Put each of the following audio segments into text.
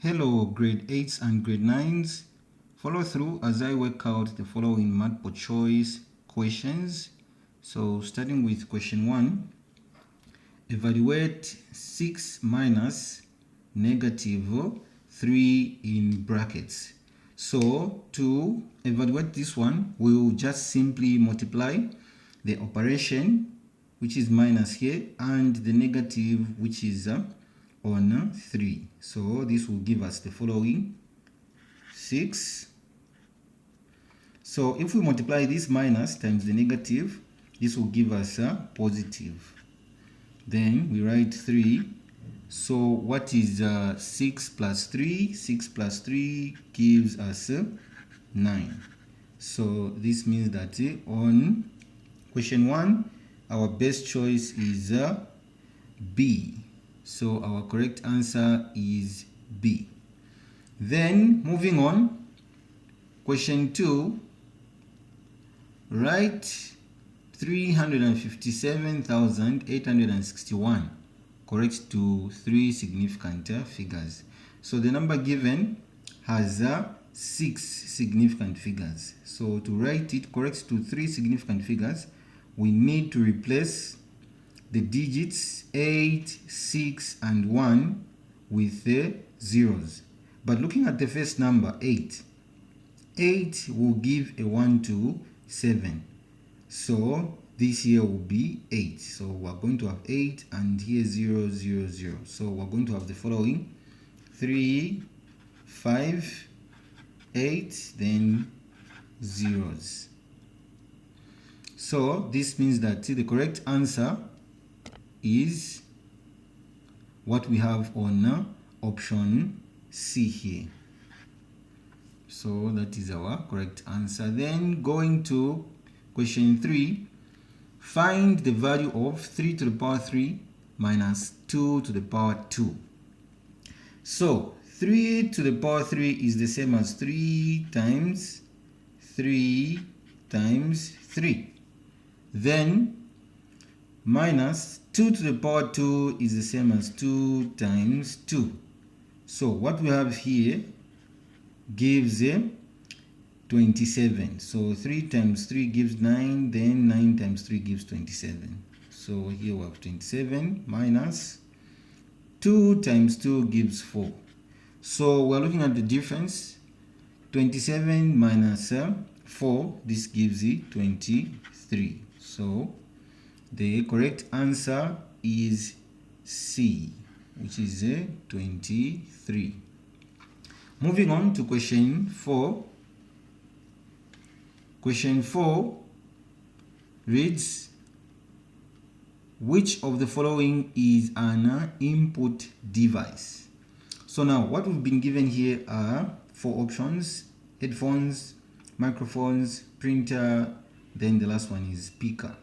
Hello grade 8s and grade 9s. Follow through as I work out the following multiple choice questions. So starting with question 1, evaluate 6 minus negative 3 in brackets. So to evaluate this one, we'll just simply multiply the operation, which is minus here, and the negative, which is on 3. So this will give us the following 6. So if we multiply this minus times the negative, this will give us a positive. Then we write 3. So what is 6 plus 3? 6 plus 3 gives us 9. So this means that on question 1, our best choice is B. So our correct answer is B. Then moving on, question 2, write 357,861 correct to 3 significant figures. So the number given has 6 significant figures. So to write it correct to 3 significant figures, we need to replace the digits 8, 6, and 1 with the zeros. But looking at the first number, 8 will give a 1 to 7. So this here will be 8. So we're going to have 8 and here 0, 0, 0. So we're going to have the following 3, 5, 8, then zeros. So this means that the correct answer is what we have on option C here. So that is our correct answer. Then going to question 3, find the value of 3 to the power 3 minus 2 to the power 2. So 3 to the power 3 is the same as 3 times 3 times 3. Then minus 2 to the power 2 is the same as 2 times 2. So what we have here gives 27. So 3 times 3 gives 9, then 9 times 3 gives 27. So here we have 27 minus 2 times 2 gives 4. So we're looking at the difference. 27 minus 4, this gives 23. So the correct answer is C, which is 23. Moving on to question 4. Question 4 reads, which of the following is an input device? So now what we've been given here are 4 options: headphones, microphones, printer, then the last one is speaker.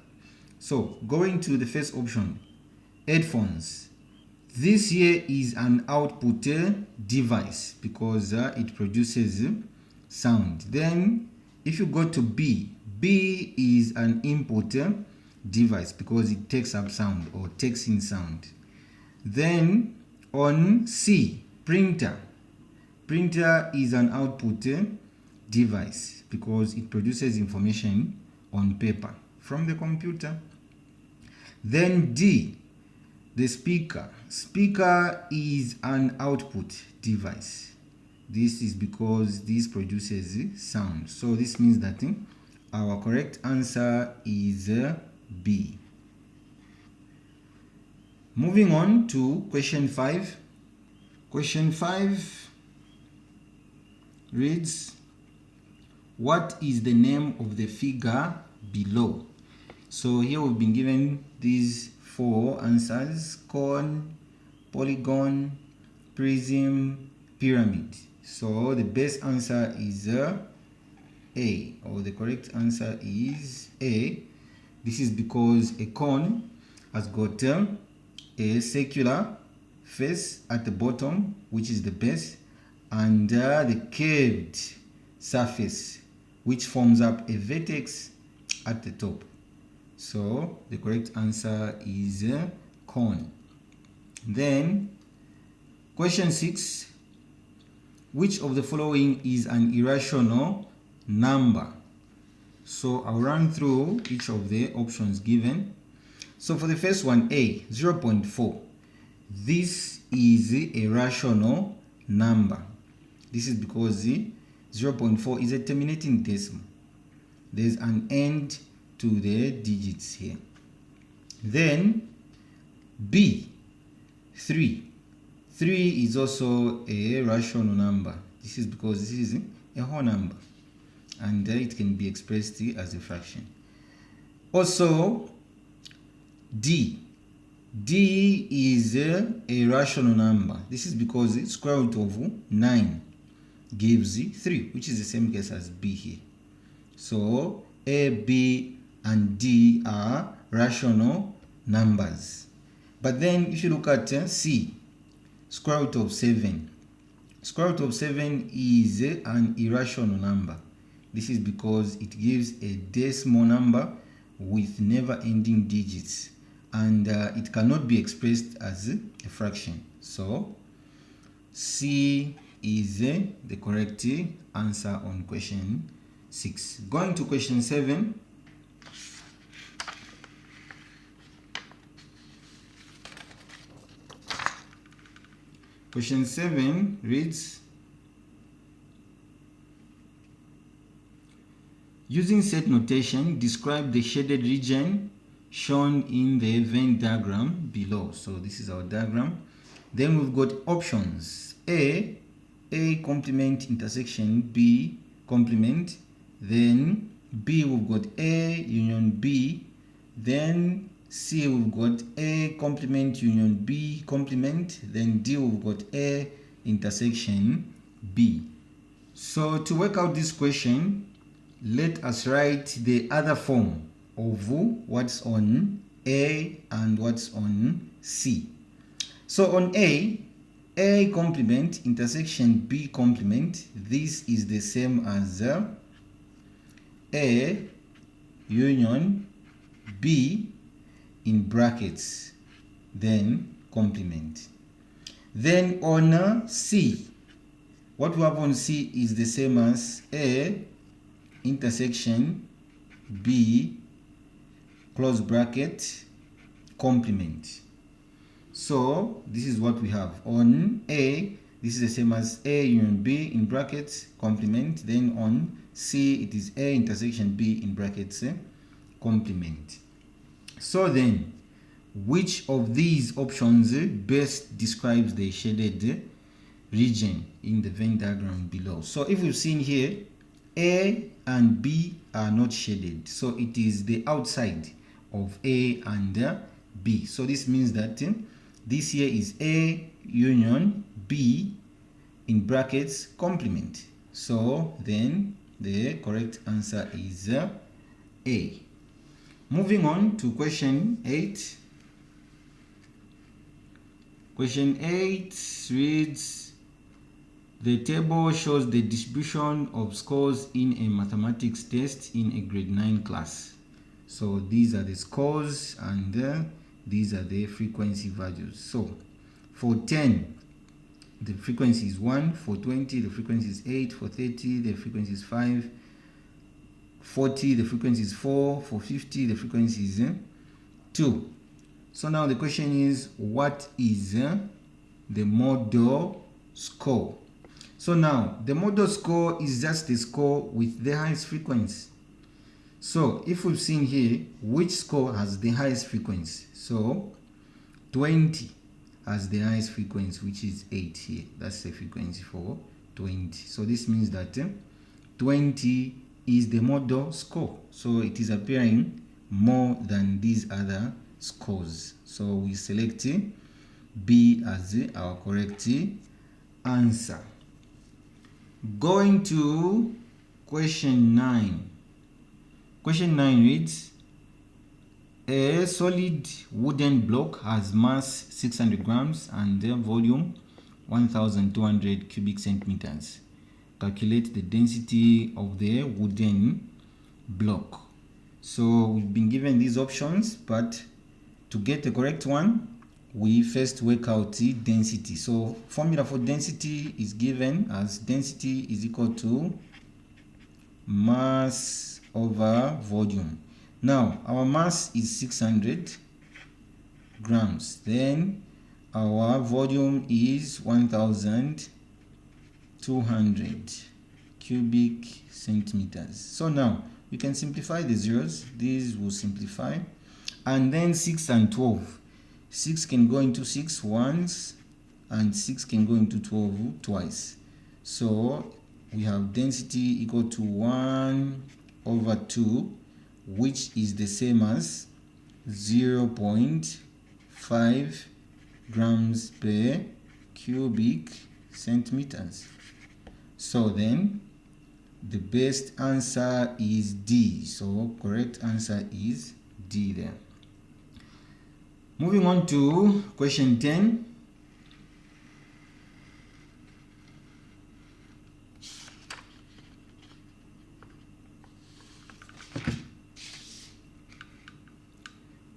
So going to the first option, headphones. This here is an output device because it produces sound. Then if you go to B, B is an input device because it takes up sound or takes in sound. Then on C, printer. Printer is an output device because it produces information on paper from the computer. Then D, the speaker. Speaker is an output device. This is because this produces sound. So this means that our correct answer is B. Moving on to question 5. Question 5 reads, what is the name of the figure below? So here we've been given these 4 answers: cone, polygon, prism, pyramid. So the best answer is A, or the correct answer is A. This is because a cone has got a circular face at the bottom, which is the base, and the curved surface, which forms up a vertex at the top. So the correct answer is cone. Then question 6, which of the following is an irrational number? So I'll run through each of the options given. So for the first one, A, 0.4. This is a rational number. This is because 0.4 is a terminating decimal. There's an end to the digits here. Then B, 3. 3 is also a rational number. This is because this is a whole number, and it can be expressed as a fraction. Also, D is a rational number. This is because the square root of 9 gives 3, which is the same case as B here. So A, B, and D are rational numbers. But then if you look at C, square root of 7. Square root of 7 is an irrational number. This is because it gives a decimal number with never-ending digits, and it cannot be expressed as a fraction. So C is the correct answer on question 6. Going to question 7. Question 7 reads, using set notation, describe the shaded region shown in the Venn diagram below. So this is our diagram. Then we've got options. A complement intersection B complement. Then B, we've got A union B. Then C, we've got A complement union B complement. Then D, we've got A intersection B. So to work out this question, let us write the other form of what's on A and what's on C. So on A complement intersection B complement, this is the same as A union B in brackets, then complement. Then on C, what we have on C is the same as A intersection B close bracket complement. So this is what we have on A. This is the same as A union B in brackets complement. Then on C, it is A intersection B in brackets complement. So then, which of these options best describes the shaded region in the Venn diagram below? So if we've seen here, A and B are not shaded, so it is the outside of A and B. So this means that this here is A union B in brackets complement. So then the correct answer is A. Moving on to question 8. Question 8 reads, the table shows the distribution of scores in a mathematics test in a grade 9 class. So these are the scores, and these are the frequency values. So for 10, the frequency is 1. For 20, the frequency is 8. For 30, the frequency is 5. 40, the frequency is 4. For 50, the frequency is 2. So now the question is, what is the model score? So now the model score is just the score with the highest frequency. So if we've seen here, which score has the highest frequency? So 20 has the highest frequency, which is 8 here. That's the frequency for 20. So this means that 20 is the model score. So it is appearing more than these other scores. So we select B as our correct answer. Going to question 9. Question 9 reads, a solid wooden block has mass 600 grams and volume 1200 cubic centimeters. Calculate the density of the wooden block. So we've been given these options, but to get the correct one, we first work out the density. So formula for density is given as density is equal to mass over volume. Now our mass is 600 grams, then our volume is 1200 cubic centimeters. So now we can simplify the zeros, these will simplify, and then 6 and 12. 6 can go into 6 once and 6 can go into 12 twice. So we have density equal to 1 over 2, which is the same as 0.5 grams per cubic centimeters. So then the best answer is D. So correct answer is D there. Moving on to question 10.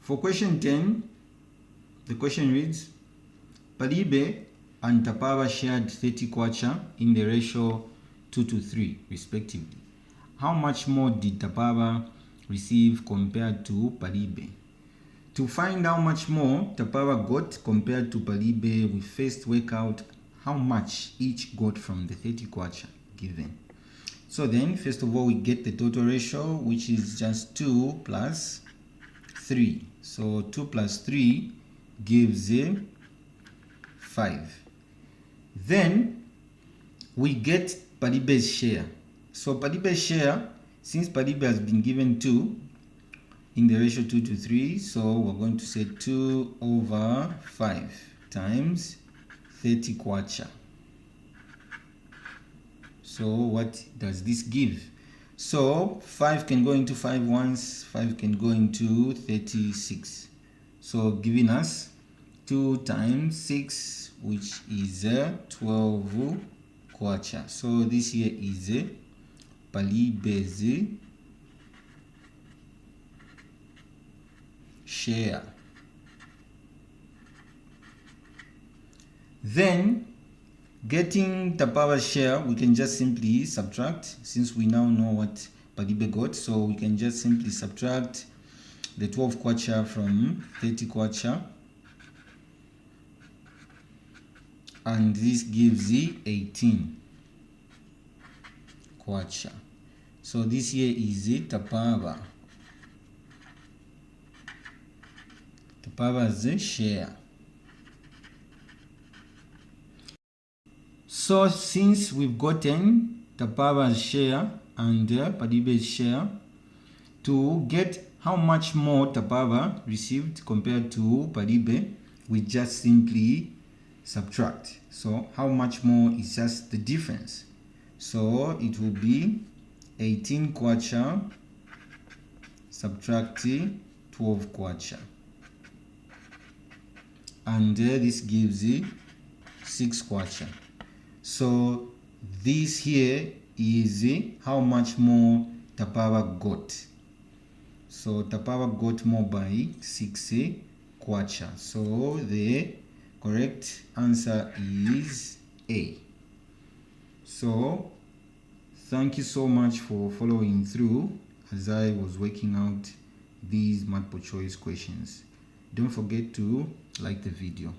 For question 10, the question reads, Palibe and Tapava shared 30 kwacha in the ratio 2:3 respectively. How much more did Tapava receive compared to Palibe? To find how much more Tapava got compared to Palibe, we first work out how much each got from the 30 kwacha given. So then, first of all, we get the total ratio, which is just 2 plus 3. So 2 plus 3 gives 5. Then we get Palibe's share. So Palibe's share, since Palibe has been given 2 in the ratio 2:3, so we're going to say 2 over 5 times 30 kwacha. So what does this give? So 5 can go into 5 once, 5 can go into 36. So giving us 2 times 6, which is 12 kwacha. So this here is Palibe's share. Then getting Tapava's share, we can just simply subtract, since we now know what Palibe got. So we can just simply subtract the 12 kwacha from 30 kwacha, and this gives the 18 kwacha. So this here is the Tapava's share. So since we've gotten Tapava's share and Palibe's share, to get how much more Tapava received compared to Palibe, we just simply subtract. So how much more is just the difference. So it will be 18 kwacha subtract 12 kwacha. And this gives 6 kwacha. So this here is how much more Tapava got. So Tapava got more by 6 kwacha. So the correct answer is A. So thank you so much for following through as I was working out these multiple choice questions. Don't forget to like the video.